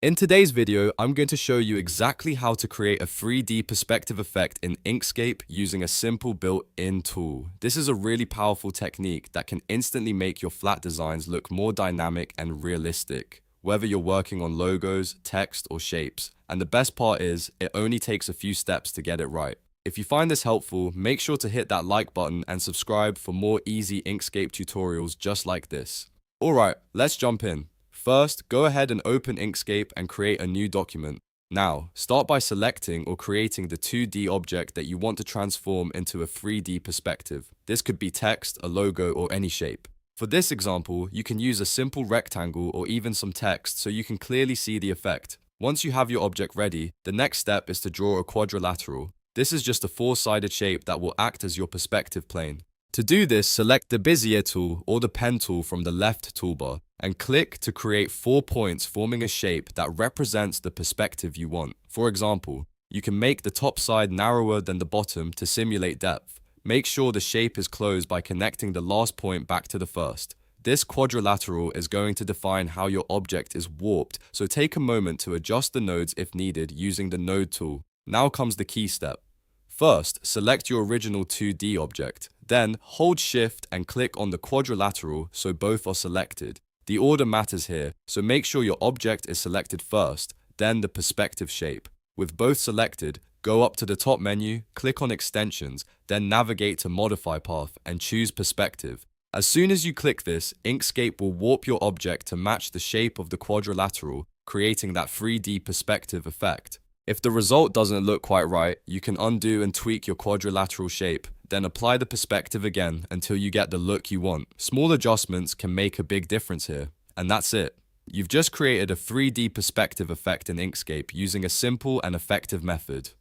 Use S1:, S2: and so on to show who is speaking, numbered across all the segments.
S1: In today's video, I'm going to show you exactly how to create a 3D perspective effect in Inkscape using a simple built-in tool. This is a really powerful technique that can instantly make your flat designs look more dynamic and realistic, whether you're working on logos, text, or shapes. And the best part is, it only takes a few steps to get it right. If you find this helpful, make sure to hit that like button and subscribe for more easy Inkscape tutorials just like this. Alright, let's jump in. First, go ahead and open Inkscape and create a new document. Now, start by selecting or creating the 2D object that you want to transform into a 3D perspective. This could be text, a logo, or any shape. For this example, you can use a simple rectangle or even some text so you can clearly see the effect. Once you have your object ready, the next step is to draw a quadrilateral. This is just a four-sided shape that will act as your perspective plane. To do this, select the Bezier tool or the pen tool from the left toolbar and click to create 4 points forming a shape that represents the perspective you want. For example, you can make the top side narrower than the bottom to simulate depth. Make sure the shape is closed by connecting the last point back to the first. This quadrilateral is going to define how your object is warped, so take a moment to adjust the nodes if needed using the node tool. Now comes the key step. First, select your original 2D object. Then, hold Shift and click on the quadrilateral so both are selected. The order matters here, so make sure your object is selected first, then the perspective shape. With both selected, go up to the top menu, click on Extensions, then navigate to Modify Path and choose Perspective. As soon as you click this, Inkscape will warp your object to match the shape of the quadrilateral, creating that 3D perspective effect. If the result doesn't look quite right, you can undo and tweak your quadrilateral shape, then apply the perspective again until you get the look you want. Small adjustments can make a big difference here. And that's it. You've just created a 3D perspective effect in Inkscape using a simple and effective method.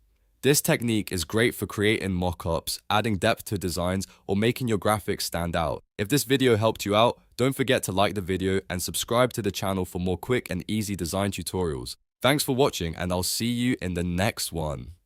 S1: This technique is great for creating mock-ups, adding depth to designs, or making your graphics stand out. If this video helped you out, don't forget to like the video and subscribe to the channel for more quick and easy design tutorials. Thanks for watching, and I'll see you in the next one.